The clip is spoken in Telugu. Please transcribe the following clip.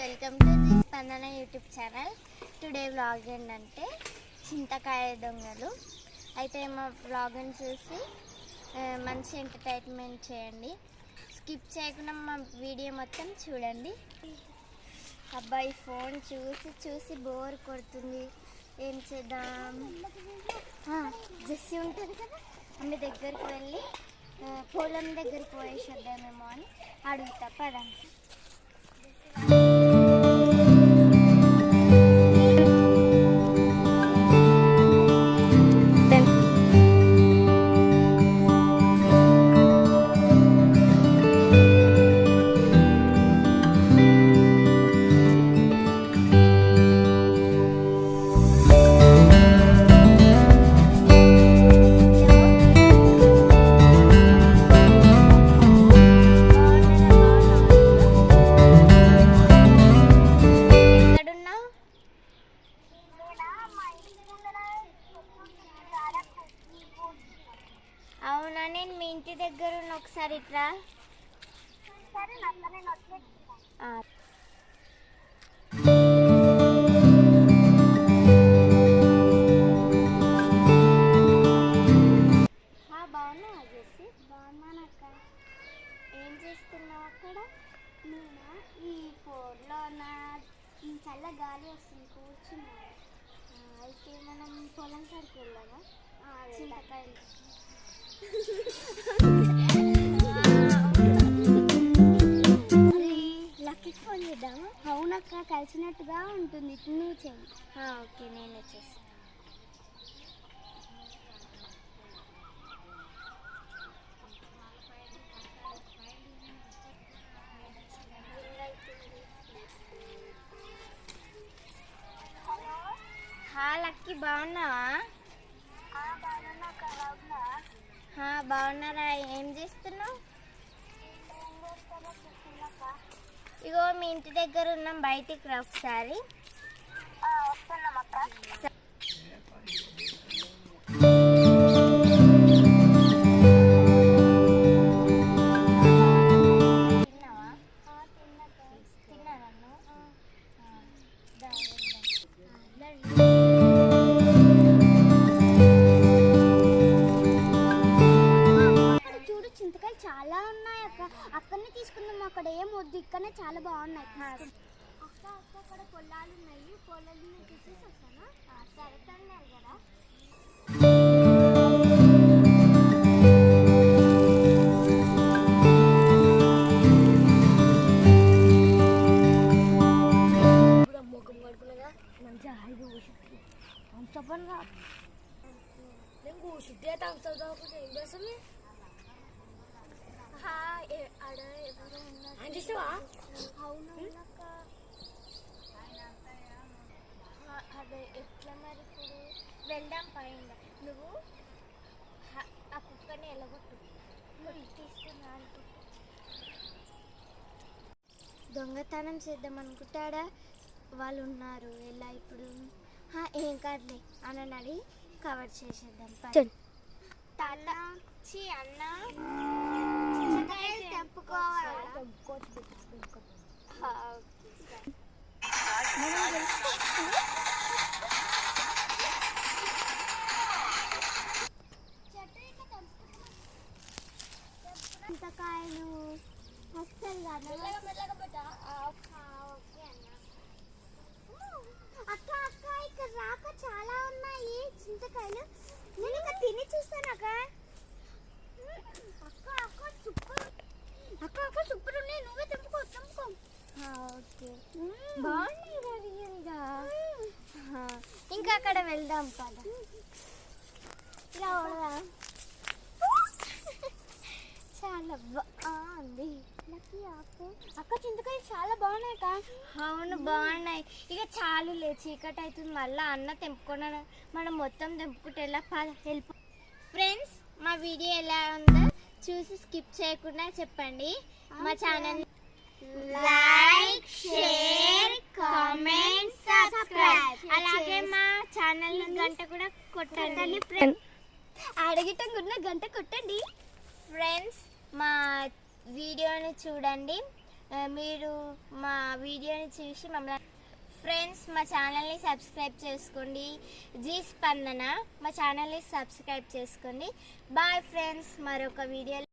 వెల్కమ్ టు ది స్పందన యూట్యూబ్ ఛానల్. టుడే వ్లాగ్ ఏంటంటే చింతకాయ దొంగలు. అయితే మా వ్లాగ్ని చూసి మంచి ఎంటర్టైన్మెంట్ చేయండి. స్కిప్ చేయకుండా మా వీడియో మొత్తం చూడండి. అబ్బాయి ఫోన్ చూసి చూసి బోర్ కొడుతుంది, ఏం చేద్దాం? జెస్సీ ఉంటుంది కదా, ఆమె దగ్గరికి వెళ్ళి పొలం దగ్గరికి పోయేసేద్దామేమో అని అడుగుతా. పదండి. అవునా, నేను మీ ఇంటి దగ్గర ఉన్న, ఒకసారి ఇట్రా. బాగున్నావా జెస్సీ? బాగున్నానక్క. ఏం చేస్తున్నావు అక్కడ? నేనా ఈ ఫోన్లో చల్ల గాలి వస్తుంది, కూర్చున్నా. అయితే మనం పొలం కాడికి వెళ్దామా? చింతకాయలు లక్కీకి ఫోన్ చేద్దామా? అవునక్క, కలిసినట్టుగా ఉంటుంది. నువ్వు చెయ్యి. ఓకే, నేనే చేస్తాను. లక్కీ, బాగున్నావా? బాగున్నారా? ఏం చేస్తున్నావు? ఇగో మీ ఇంటి దగ్గర ఉన్నాం, బయటికి రా ఒకసారి. చాలా ఉన్నాయి అక్క, అక్కడనే తీసుకుందాం. అక్కడ ఏం వద్దు, ఇక్కడనే చాలా బాగున్నాయి. అక్క అక్కడ పొలాలు ఉన్నాయి, పొలాలు చూసేసి వస్తానా? సరే, తన్నారు కదా. ముఖం కడుపులుగా మంచిగా హాయిగా కూర్చుంటుంది. అంత పనిగా నేను కూర్చుంటే అంత ఏం చేస్తుంది? అదే ఎట్లా మరి? ఇప్పుడు వెళ్దాం పైన. నువ్వు ఆ కుక్కని ఎలగొట్టు, తీసుకున్నా అనుకుంటా. దొంగతనం చేద్దాం అనుకుంటాడా? వాళ్ళు ఉన్నారు. ఎలా ఇప్పుడు? ఏం కాదులే అని కవర్ చేసేద్దాం. తాత అన్న చింతకాయలు వస్తాయి కదా. అక్క అక్క, ఇక్కడ రాక చాలా ఉన్నాయి చింతకాయలు. నేను ఇక తిని చూస్తాను అక్క. అక్క అక్క సూపర్, అక్క అక్క సూపర్ ఉన్నాయి. నువ్వే తెంపుకో. ఓకే, బాగున్నాయి కదా. ఇంకా అక్కడ వెళ్దాం పద. ఇలా చాలా బాగుంది. అక్క చింతకాయలు చాలా బాగున్నాయి అక్క. అవును, బాగున్నాయి. ఇక చాలు లే, చీకటి అవుతుంది. మళ్ళీ అన్న తెంపుకున్నాడు, మనం మొత్తం తెంపుకుంటే ఎలా? హెల్ప్. ఫ్రెండ్స్, మా వీడియో ఎలా ఉందో చూసి స్కిప్ చేయకుండా చెప్పండి. మా channel like, share, comment, subscribe. అలాగే మా ఛానల్ గంట కూడా కొట్టండి. అడగటం గంట కొట్టండి. ఫ్రెండ్స్, మా వీడియోని చూడండి, మీరు మా వీడియోని చూసి మమ్మల్ని ఫ్రెండ్స్ మా ఛానల్ని సబ్స్క్రైబ్ చేసుకోండి. జీ స్పందన మా ఛానల్ని సబ్స్క్రైబ్ చేసుకోండి. బాయ్ ఫ్రెండ్స్, మరొక వీడియోలో